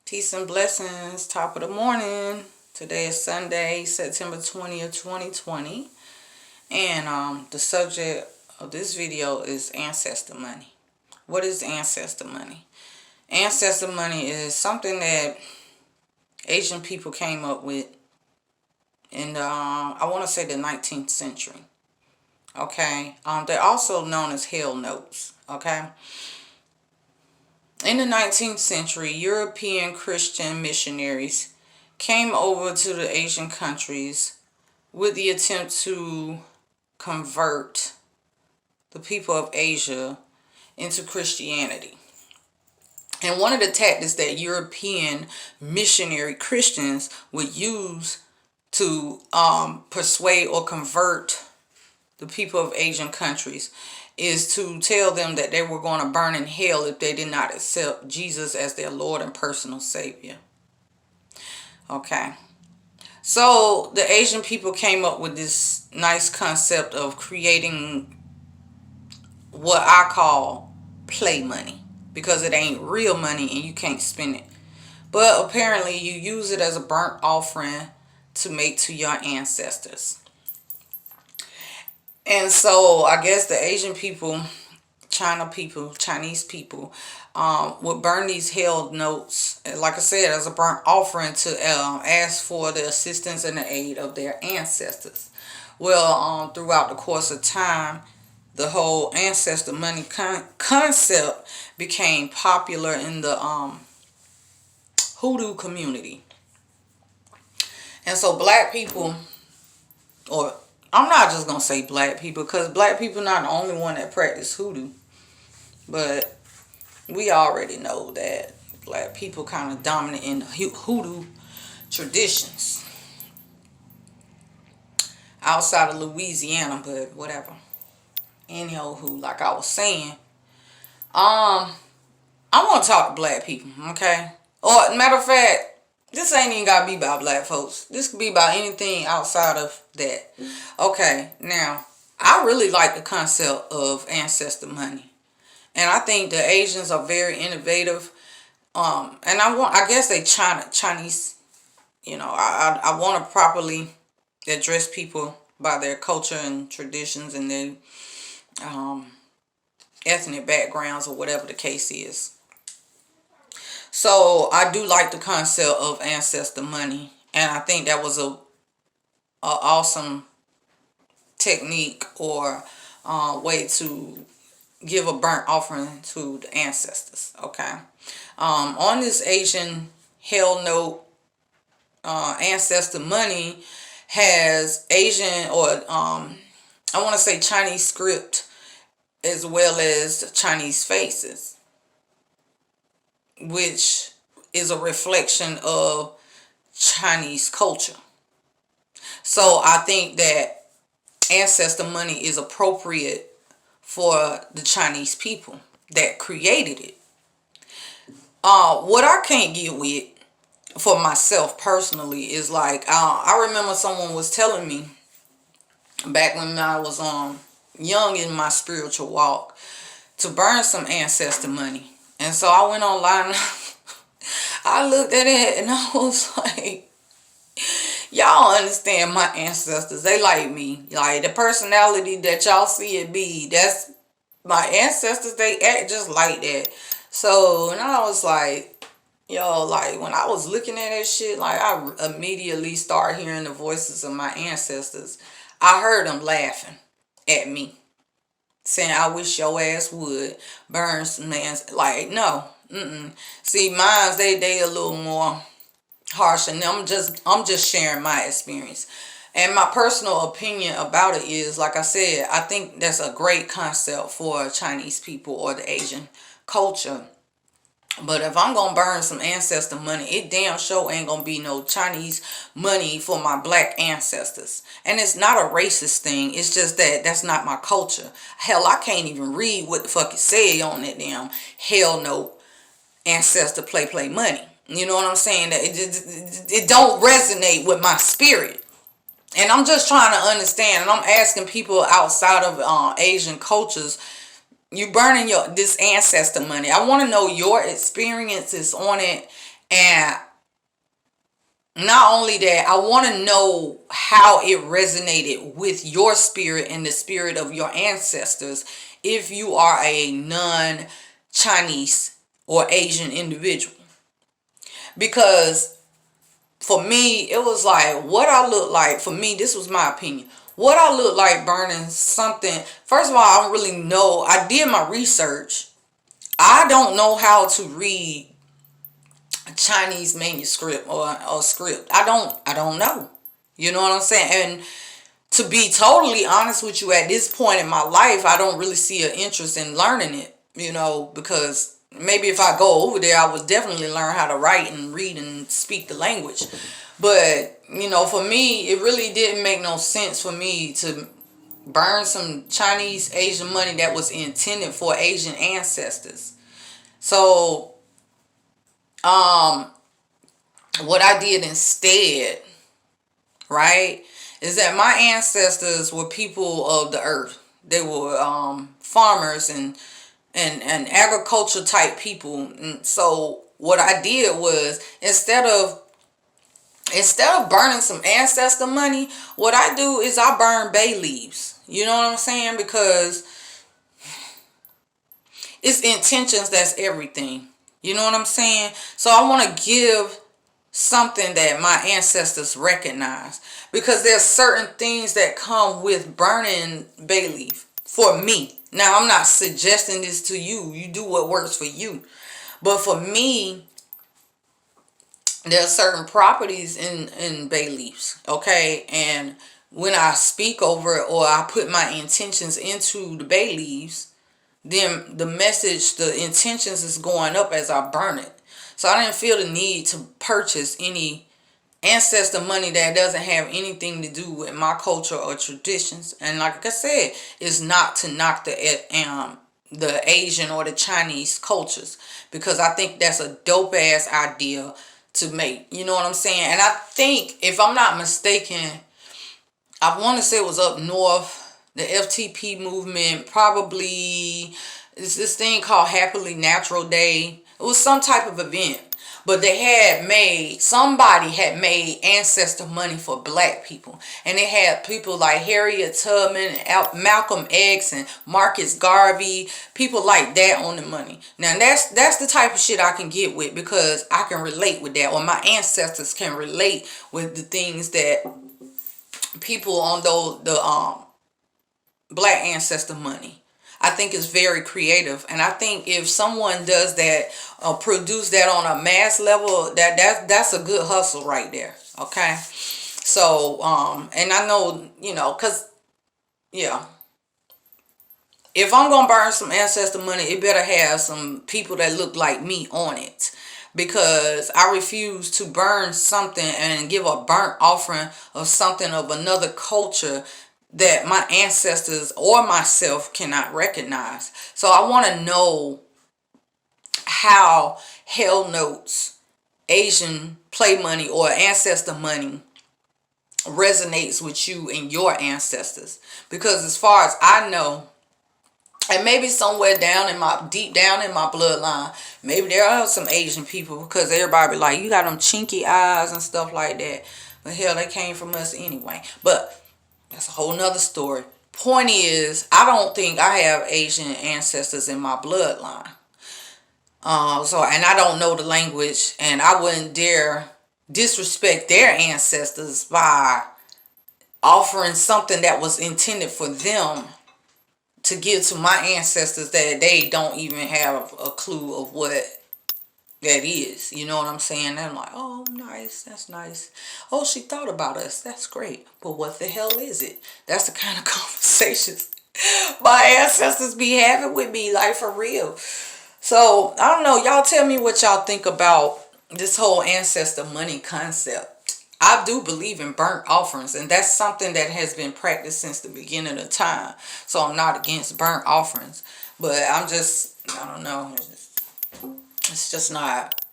Peace and blessings. Top of the morning. Today is Sunday, September 20th, 2020. And the subject of this video is ancestor money. What is ancestor money? Ancestor money is something that Asian people came up with in the, I want to say the 19th century. Okay. They're also known as hell notes. Okay. In the 19th century, European Christian missionaries came over to the Asian countries with the attempt to convert the people of Asia into Christianity. And one of the tactics that European missionary Christians would use to persuade or convert the people of Asian countries is to tell them that they were going to burn in hell if they did not accept Jesus as their Lord and personal Savior. Okay. So the Asian people came up with this nice concept of creating what I call play money, because it ain't real money and you can't spend it. But apparently you use it as a burnt offering to make to your ancestors. And so I guess the Asian people, Chinese people, would burn these hell notes, like I said, as a burnt offering to ask for the assistance and the aid of their ancestors. Well, throughout the course of time, the whole ancestor money concept became popular in the hoodoo community. And so black people, or I'm not just going to say black people, because black people not the only one that practice hoodoo. But we already know that black people kind of dominant in hoodoo traditions. Outside of Louisiana, but whatever. Anywho, like I was saying, I want to talk to black people, okay? Or, matter of fact, this ain't even got to be about black folks. This could be about anything outside of that. Okay, now, I really like the concept of ancestor money. And I think the Asians are very innovative. And I guess they Chinese, I want to properly address people by their culture and traditions and their ethnic backgrounds or whatever the case is. So I do like the concept of ancestor money, and I think that was a awesome technique or way to give a burnt offering to the ancestors. Okay, on this Asian hell note, ancestor money has Asian or I want to say Chinese script as well as Chinese faces, which is a reflection of Chinese culture. So I think that ancestor money is appropriate for the Chinese people that created it. What I can't get with for myself personally is like, I remember someone was telling me back when I was young in my spiritual walk to burn some ancestor money. And so I went online, I looked at it and I was like, y'all understand my ancestors. They like me. Like the personality that y'all see it be, that's my ancestors. They act just like that. So, and I was like, yo, like when I was looking at that shit, like I immediately started hearing the voices of my ancestors. I heard them laughing at me, saying, I wish your ass would burn some man's, like, no. See, mine's, they a little more harsh, and I'm just sharing my experience. And my personal opinion about it is, like I said, I think that's a great concept for Chinese people or the Asian culture. But if I'm going to burn some ancestor money, it damn sure ain't going to be no Chinese money for my black ancestors. And it's not a racist thing. It's just that that's not my culture. Hell, I can't even read what the fuck it say on that damn hell no ancestor play money. You know what I'm saying? That it don't resonate with my spirit. And I'm just trying to understand. And I'm asking people outside of Asian cultures, you burning this ancestor money. I want to know your experiences on it And not only that, I want to know how it resonated with your spirit and the spirit of your ancestors if you are a non-Chinese or Asian individual. Because for me, it was like what I look like. For me, this was my opinion. What I look like burning something. First of all, I don't really know. I did my research. I don't know how to read a Chinese manuscript or script. I don't know. You know what I'm saying? And to be totally honest with you, at this point in my life, I don't really see an interest in learning it, because maybe if I go over there, I would definitely learn how to write and read and speak the language. But, for me, it really didn't make no sense for me to burn some Chinese Asian money that was intended for Asian ancestors. So, what I did instead, right, is that my ancestors were people of the earth. They were farmers and agriculture type people. And so what I did was instead of burning some ancestor money, what I do is I burn bay leaves. You know what I'm saying? Because it's intentions that's everything. You know what I'm saying? So I want to give something that my ancestors recognize, because there's certain things that come with burning bay leaf for me. Now, I'm not suggesting this to you. You do what works for you. But for me, there are certain properties in bay leaves, okay? And when I speak over it or I put my intentions into the bay leaves, then the message, the intentions is going up as I burn it. So I didn't feel the need to purchase any ancestor money that doesn't have anything to do with my culture or traditions. And like I said, it's not to knock the Asian or the Chinese cultures, because I think that's a dope ass idea to make. You know what I'm saying? And I think, if I'm not mistaken, I want to say it was up north, the FTP movement, probably it's this thing called Happily Natural Day. It was some type of event. But somebody had made ancestor money for black people. And they had people like Harriet Tubman, Malcolm X, and Marcus Garvey, people like that on the money. Now, that's the type of shit I can get with, because I can relate with that, or my ancestors can relate with the things that people on the black ancestor money. I think it's very creative, and I think if someone does that, produce that on a mass level, that's a good hustle right there. Okay, so and I know, cause yeah, if I'm gonna burn some ancestor money, it better have some people that look like me on it, because I refuse to burn something and give a burnt offering of something of another culture that my ancestors or myself cannot recognize. So I want to know how Hell Notes, Asian play money, or ancestor money resonates with you and your ancestors. Because as far as I know, and maybe somewhere deep down in my bloodline, maybe there are some Asian people, because everybody be like, you got them chinky eyes and stuff like that. But hell, they came from us anyway. But that's a whole nother story. Point is, I don't think I have Asian ancestors in my bloodline. And I don't know the language, and I wouldn't dare disrespect their ancestors by offering something that was intended for them to give to my ancestors that they don't even have a clue of what that is. You know what I'm saying? And I'm like, oh, nice, that's nice. Oh, she thought about us. That's great. But what the hell is it? That's the kind of conversations my ancestors be having with me, like, for real. So, I don't know. Y'all tell me what y'all think about this whole ancestor money concept. I do believe in burnt offerings, and that's something that has been practiced since the beginning of time. So I'm not against burnt offerings, but I don't know. It's just not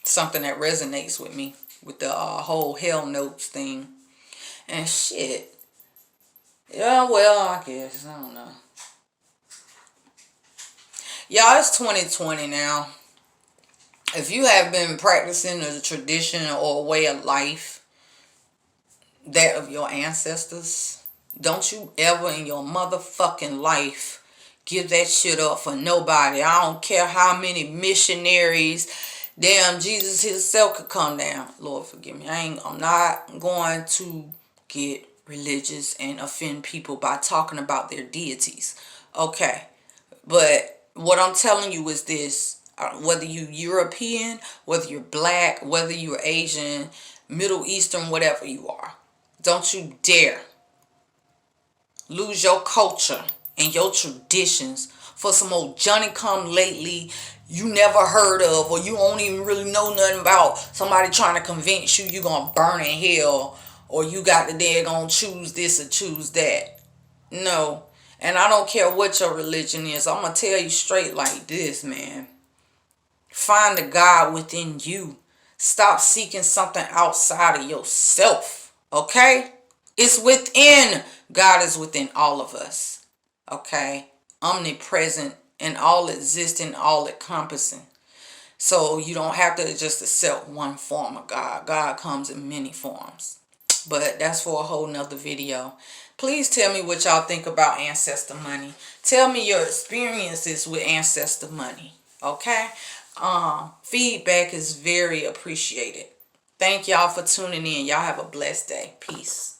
something that resonates with me, with the whole Hell Notes thing and shit. Yeah, well, I guess. I don't know. Y'all, it's 2020 now. If you have been practicing a tradition or a way of life, that of your ancestors, don't you ever in your motherfucking life give that shit up for nobody. I don't care how many missionaries. Damn, Jesus himself could come down. Lord forgive me. I'm not going to get religious and offend people by talking about their deities. Okay. But what I'm telling you is this. Whether you European, whether you're black, whether you're Asian, Middle Eastern, whatever you are, don't you dare lose your culture and your traditions for some old Johnny come lately you never heard of, or you don't even really know nothing about, somebody trying to convince you you're gonna burn in hell, or you got the dead gonna choose this or choose that. No. And I don't care what your religion is. I'm gonna tell you straight like this, man. Find the God within you. Stop seeking something outside of yourself. Okay? It's within. God is within all of us. Okay? Omnipresent and all existing, all encompassing. So you don't have to just accept one form of God. God comes in many forms. But that's for a whole nother video. Please tell me what y'all think about ancestor money. Tell me your experiences with ancestor money. Okay? Feedback is very appreciated. Thank y'all for tuning in. Y'all have a blessed day. Peace.